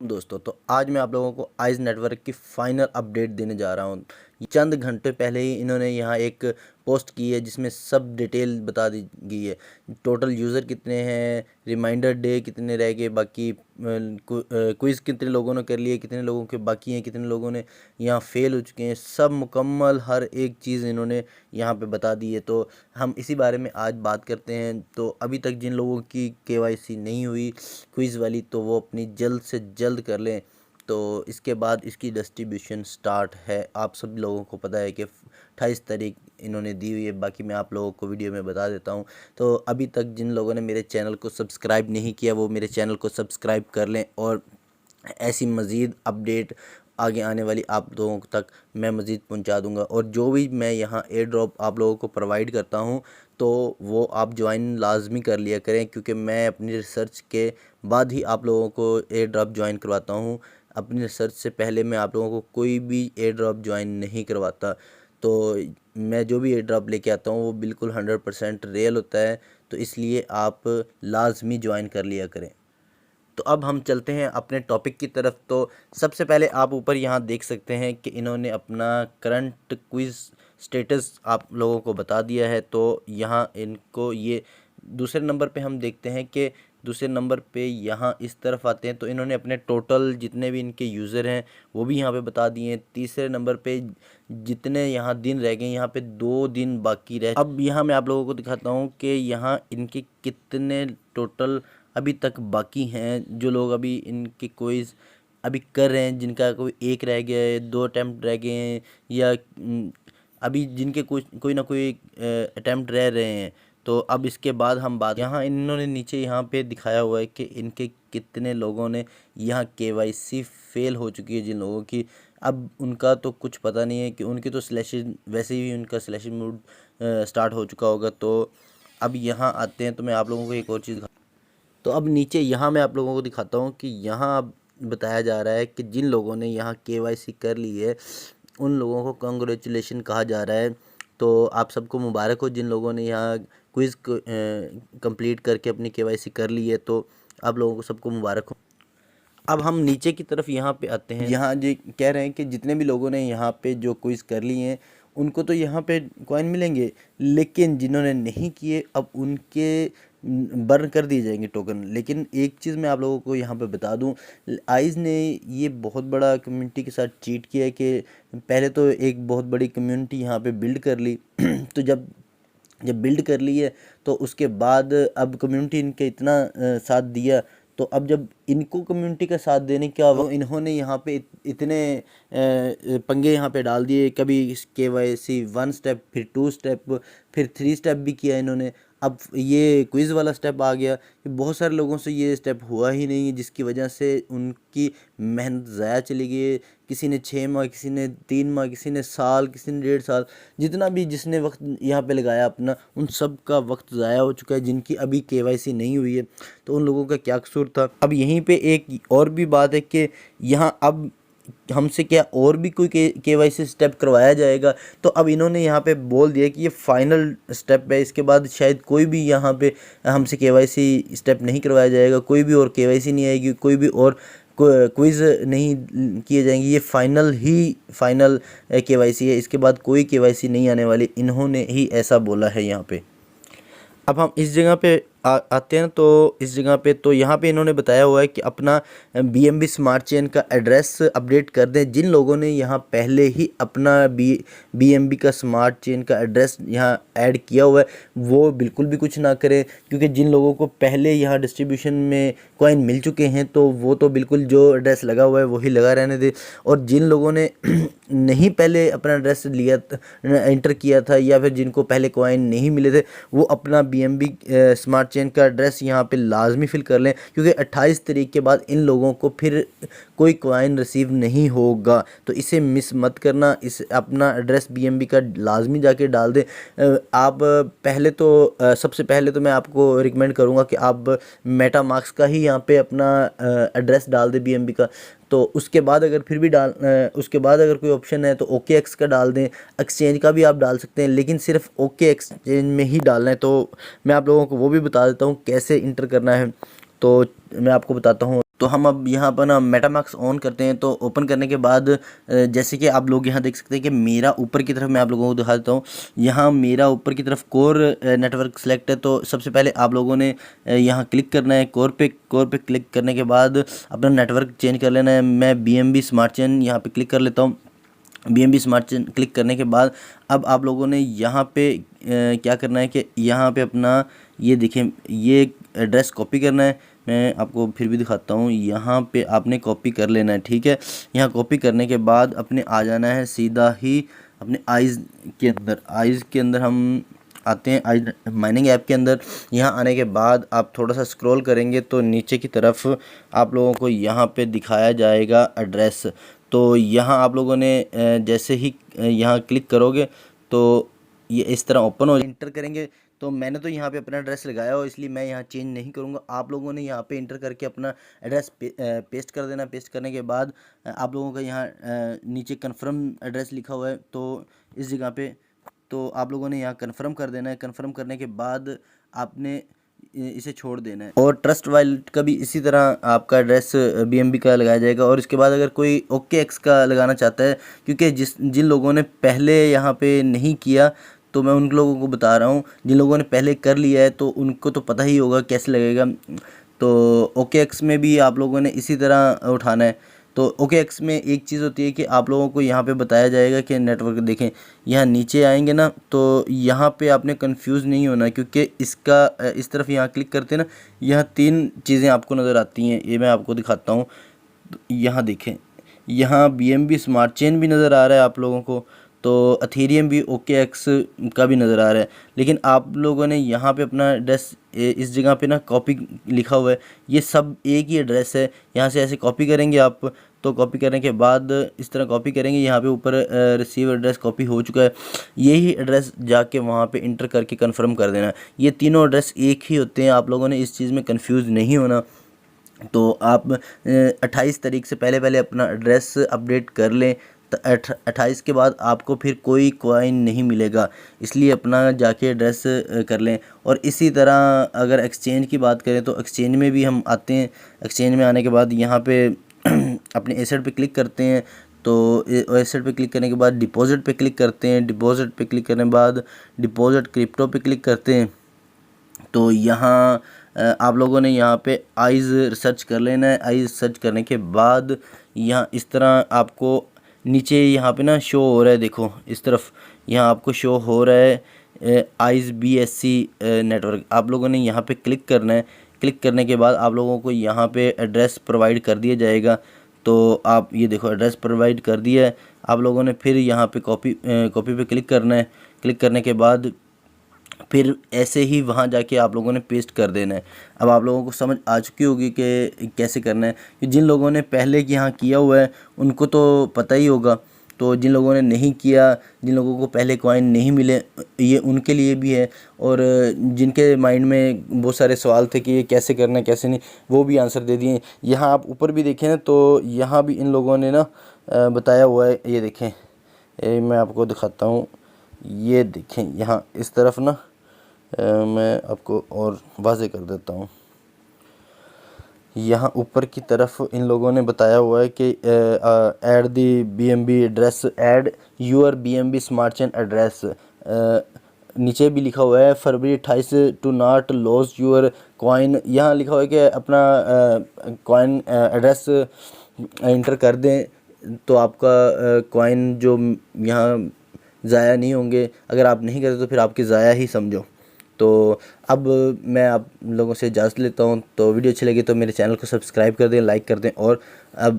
दोस्तों, तो आज मैं आप लोगों को आइज़ नेटवर्क की फाइनल अपडेट देने जा रहा हूँ। चंद घंटे पहले ही इन्होंने यहाँ एक पोस्ट की है जिसमें सब डिटेल बता दी गई है। टोटल यूज़र कितने हैं, रिमाइंडर डे कितने रह गए, बाकी क्विज़ कितने लोगों ने कर लिए, कितने लोगों के बाकी हैं, कितने लोगों ने यहाँ फेल हो चुके हैं, सब मुकम्मल हर एक चीज़ इन्होंने यहाँ पे बता दी है। तो हम इसी बारे में आज बात करते हैं। तो अभी तक जिन लोगों की केवाईसी नहीं हुई क्विज़ वाली, तो वो अपनी जल्द से जल्द कर लें। तो इसके बाद इसकी डिस्ट्रीब्यूशन स्टार्ट है। आप सब लोगों को पता है कि 28 तारीख इन्होंने दी हुई है। बाकी मैं आप लोगों को वीडियो में बता देता हूँ। तो अभी तक जिन लोगों ने मेरे चैनल को सब्सक्राइब नहीं किया वो मेरे चैनल को सब्सक्राइब कर लें, और ऐसी मज़ीद अपडेट आगे आने वाली आप लोगों तक मैं मज़ीद पहुंचा दूंगा। और जो भी मैं यहाँ एयर ड्रॉप आप लोगों को प्रोवाइड करता हूँ तो वो आप ज्वाइन लाजमी कर लिया करें, क्योंकि मैं अपनी रिसर्च के बाद ही आप लोगों को एयर ड्रॉप ज्वाइन करवाता हूँ। अपनी रिसर्च से पहले मैं आप लोगों को कोई भी एयर ड्रॉप ज्वाइन नहीं करवाता। तो मैं जो भी एयर ड्रॉप लेके आता हूँ वो बिल्कुल 100% रियल होता है। तो इसलिए आप लाजमी ज्वाइन कर लिया करें। तो अब हम चलते हैं अपने टॉपिक की तरफ। तो सबसे पहले आप ऊपर यहाँ देख सकते हैं कि इन्होंने अपना करंट क्विज़ स्टेटस आप लोगों को बता दिया है। तो यहाँ इनको ये दूसरे नंबर पे हम देखते हैं कि दूसरे नंबर पे यहाँ इस तरफ आते हैं तो इन्होंने अपने टोटल जितने भी इनके यूज़र हैं वो भी यहाँ पे बता दिए हैं। तीसरे नंबर पे जितने यहाँ दिन रह गए, यहाँ पे 2 दिन बाकी रह। अब यहाँ मैं आप लोगों को दिखाता हूँ कि यहाँ इनके कितने टोटल अभी तक बाकी हैं। जो लोग अभी इनके क्विज़ अभी कर रहे हैं, जिनका कोई एक रह गया है, 2 अटैम्प्ट रह गए हैं, या अभी जिनके कोई ना कोई अटैम्प्ट रह रहे हैं। तो अब इसके बाद हम बात, यहाँ इन्होंने नीचे यहाँ पे दिखाया हुआ है कि इनके कितने लोगों ने यहाँ केवाईसी फेल हो चुकी है जिन लोगों की। अब उनका तो कुछ पता नहीं है कि उनकी तो सिलेक्शन वैसे ही उनका सिलेक्शन मूड स्टार्ट हो चुका होगा। तो अब यहाँ आते हैं तो मैं आप लोगों को एक और चीज़, तो अब नीचे यहाँ मैं आप लोगों को दिखाता हूँ कि यहाँ अब बताया जा रहा है कि जिन लोगों ने यहाँ केवाईसी कर ली है उन लोगों को कंग्रेचुलेशन कहा जा रहा है। तो आप सबको मुबारक हो जिन लोगों ने यहाँ क्विज़ कंप्लीट करके अपनी केवाईसी कर ली है। तो आप लोगों को सबको मुबारक हो। अब हम नीचे की तरफ यहाँ पे आते हैं। यहाँ जो कह रहे हैं कि जितने भी लोगों ने यहाँ पे जो क्विज़ कर लिए हैं उनको तो यहाँ पे कॉइन मिलेंगे, लेकिन जिन्होंने नहीं किए अब उनके बर्न कर दिए जाएंगे टोकन। लेकिन एक चीज़ मैं आप लोगों को यहाँ पे बता दूँ, आइज़ ने ये बहुत बड़ा कम्युनिटी के साथ चीट किया है कि पहले तो एक बहुत बड़ी कम्युनिटी यहाँ पे बिल्ड कर ली तो जब बिल्ड कर ली है तो उसके बाद अब कम्युनिटी इनके इतना साथ दिया, तो अब जब इनको कम्युनिटी का साथ देने क्या हुआ, इन्होंने यहाँ पे इतने पंगे यहाँ पे डाल दिए। कभी केवाईसी 1 स्टेप, फिर 2 स्टेप, फिर 3 स्टेप भी किया इन्होंने। अब ये क्विज़ वाला स्टेप आ गया कि बहुत सारे लोगों से ये स्टेप हुआ ही नहीं है, जिसकी वजह से उनकी मेहनत ज़ाया चली गई है। किसी ने 6 माह, किसी ने 3 माह, किसी ने साल, किसी ने 1.5 साल, जितना भी जिसने वक्त यहाँ पे लगाया अपना, उन सब का वक्त ज़ाया हो चुका है जिनकी अभी केवाईसी नहीं हुई है। तो उन लोगों का क्या कसूर था। अब यहीं पे एक और भी बात है कि यहाँ अब हमसे क्या और भी कोई केवाईसी स्टेप करवाया जाएगा। तो अब इन्होंने यहाँ पे बोल दिया कि ये फाइनल स्टेप है, इसके बाद शायद कोई भी यहाँ पे हमसे केवाईसी स्टेप नहीं करवाया जाएगा, कोई भी और केवाईसी नहीं आएगी, कोई भी और क्विज़ नहीं किए जाएंगे। ये फाइनल केवाईसी है, इसके बाद कोई केवाईसी नहीं आने वाली। इन्होंने ही ऐसा बोला है यहाँ पे। अब हम इस जगह पे आते हैं। तो इस जगह पे तो यहाँ पे इन्होंने बताया हुआ है कि अपना BNB स्मार्ट चेन का एड्रेस अपडेट कर दें। जिन लोगों ने यहाँ पहले ही अपना BNB का स्मार्ट चेन का एड्रेस यहाँ ऐड किया हुआ है वो बिल्कुल भी कुछ ना करें, क्योंकि जिन लोगों को पहले यहाँ डिस्ट्रीब्यूशन में कॉइन मिल चुके हैं तो वो तो बिल्कुल जो एड्रेस लगा हुआ है वही लगा रहने दे। और जिन लोगों ने नहीं पहले अपना एड्रेस लिया एंटर किया था, या फिर जिनको पहले कॉइन नहीं मिले थे, वो अपना BNB स्मार्ट चेन का एड्रेस यहाँ पे लाजमी फिल कर लें, क्योंकि 28 तारीख के बाद इन लोगों को फिर कोई कॉइन रिसीव नहीं होगा। तो इसे मिस मत करना। इस अपना एड्रेस BNB का लाजमी जाके डाल दें। आप पहले तो सबसे पहले तो मैं आपको रिकमेंड करूँगा कि आप मेटामास्क का ही यहाँ पे अपना एड्रेस डाल दें BNB का। तो उसके बाद अगर फिर भी उसके बाद अगर कोई ऑप्शन है तो OKX का डाल दें। एक्सचेंज का भी आप डाल सकते हैं, लेकिन सिर्फ OKX में ही डालना है। तो मैं आप लोगों को वो भी बता देता हूँ कैसे इंटर करना है। तो मैं आपको बताता हूँ। तो हम अब यहाँ पर ना मेटामास्क ऑन करते हैं। तो ओपन करने के बाद जैसे कि आप लोग यहाँ देख सकते हैं कि मेरा ऊपर की तरफ, मैं आप लोगों को दिखा देता हूँ, यहाँ मेरा ऊपर की तरफ कोर नेटवर्क सेलेक्ट है। तो सबसे पहले आप लोगों ने यहाँ क्लिक करना है कोर पे क्लिक करने के बाद अपना नेटवर्क चेंज कर लेना है। मैं BNB स्मार्ट चेन यहाँ पे क्लिक कर लेता हूँ। BNB स्मार्ट चेन क्लिक करने के बाद अब आप लोगों ने यहाँ पे क्या करना है कि यहाँ पे अपना ये देखें, ये एड्रेस कॉपी करना है। मैं आपको फिर भी दिखाता हूँ, यहाँ पे आपने कॉपी कर लेना है, ठीक है। यहाँ कॉपी करने के बाद अपने आ जाना है सीधा ही अपने आइज़ के अंदर हम आते हैं, आइज़ माइनिंग ऐप के अंदर। यहाँ आने के बाद आप थोड़ा सा स्क्रॉल करेंगे तो नीचे की तरफ आप लोगों को यहाँ पे दिखाया जाएगा एड्रेस। तो यहाँ आप लोगों ने जैसे ही यहाँ क्लिक करोगे तो ये इस तरह ओपन हो, इंटर करेंगे। तो मैंने तो यहाँ पे अपना एड्रेस लगाया हो, इसलिए मैं यहाँ चेंज नहीं करूँगा। आप लोगों ने यहाँ पे इंटर करके अपना एड्रेस पेस्ट कर देना। पेस्ट करने के बाद आप लोगों का यहाँ नीचे कन्फर्म एड्रेस लिखा हुआ है, तो इस जगह पे तो आप लोगों ने यहाँ कन्फर्म कर देना है। कन्फर्म करने के बाद आपने इसे छोड़ देना है। और ट्रस्ट वॉलेट का भी इसी तरह आपका एड्रेस BNB का लगाया जाएगा। और इसके बाद अगर कोई OKX का लगाना चाहता है, क्योंकि जिन लोगों ने पहले यहाँ पे नहीं किया, तो मैं उन लोगों को बता रहा हूँ, जिन लोगों ने पहले कर लिया है तो उनको तो पता ही होगा कैसे लगेगा। तो OKX में भी आप लोगों ने इसी तरह उठाना है। तो OKX में एक चीज़ होती है कि आप लोगों को यहाँ पे बताया जाएगा कि नेटवर्क देखें, यहाँ नीचे आएंगे ना, तो यहाँ पे आपने कंफ्यूज नहीं होना, क्योंकि इसका इस तरफ यहाँ क्लिक करते हैं ना, यहाँ 3 चीज़ें आपको नज़र आती हैं। ये मैं आपको दिखाता हूँ। यहाँ देखें, यहाँ BNB स्मार्ट चेन भी नज़र आ रहा है आप लोगों को, तो अथेरियम भी OKX का भी नज़र आ रहा है। लेकिन आप लोगों ने यहाँ पे अपना एड्रेस इस जगह पे ना कॉपी लिखा हुआ है, ये सब एक ही एड्रेस है। यहाँ से ऐसे कॉपी करेंगे आप, तो कॉपी करने के बाद इस तरह कॉपी करेंगे, यहाँ पे ऊपर रिसीव एड्रेस कॉपी हो चुका है। यही एड्रेस जाके वहाँ पे इंटर करके कंफर्म कर देना। ये तीनों एड्रेस एक ही होते हैं, आप लोगों ने इस चीज़ में कंफ्यूज नहीं होना। तो आप 28 तारीख से पहले अपना एड्रेस अपडेट कर लें। तो 28 के बाद आपको फिर कोई कॉइन नहीं मिलेगा, इसलिए अपना जाके एड्रेस कर लें। और इसी तरह अगर एक्सचेंज की बात करें तो एक्सचेंज में भी हम आते हैं। एक्सचेंज में आने के बाद यहाँ पे अपने एसेट पे क्लिक करते हैं। तो एसेट पे क्लिक करने के बाद डिपॉजिट पे क्लिक करते हैं। डिपॉजिट पे क्लिक करने के बाद डिपॉजिट क्रिप्टो पे क्लिक करते हैं। तो यहाँ आप लोगों ने यहाँ पे आइज़ सर्च कर लेना है। आइज़ सर्च करने के बाद यहाँ इस तरह आपको नीचे यहाँ पे ना शो हो रहा है, देखो इस तरफ यहाँ आपको शो हो रहा है आइज़ BSC नेटवर्क। आप लोगों ने यहाँ पे क्लिक करना है। क्लिक करने के बाद आप लोगों को यहाँ पे एड्रेस प्रोवाइड कर दिया जाएगा। तो आप ये देखो एड्रेस प्रोवाइड कर दिया है। आप लोगों ने फिर यहाँ पे कॉपी पे क्लिक करना है। क्लिक करने के बाद फिर ऐसे ही वहाँ जाके आप लोगों ने पेस्ट कर देना है। अब आप लोगों को समझ आ चुकी होगी कि कैसे करना है, कि जिन लोगों ने पहले यहाँ किया हुआ है उनको तो पता ही होगा। तो जिन लोगों ने नहीं किया, जिन लोगों को पहले कॉइन नहीं मिले, ये उनके लिए भी है। और जिनके माइंड में बहुत सारे सवाल थे कि ये कैसे करना है कैसे नहीं, वो भी आंसर दे दिए। यहाँ आप ऊपर भी देखें ना, तो यहाँ भी इन लोगों ने ना बताया हुआ है। ये देखें, मैं आपको दिखाता हूँ। ये देखें यहाँ इस तरफ ना, मैं आपको और वाज़े कर देता हूँ। यहाँ ऊपर की तरफ इन लोगों ने बताया हुआ है कि add the BNB address, add your BNB smart chain address. नीचे भी लिखा हुआ है फरवरी 28 to not lose your coin. यहाँ लिखा हुआ है कि अपना कॉइन एड्रेस इंटर कर दें, तो आपका कॉइन जो यहाँ ज़ाया नहीं होंगे। अगर आप नहीं करते तो फिर आपके ज़ाया ही समझो। तो अब मैं आप लोगों से इजाज़त लेता हूँ। तो वीडियो अच्छी लगी तो मेरे चैनल को सब्सक्राइब कर दें, लाइक कर दें। और अब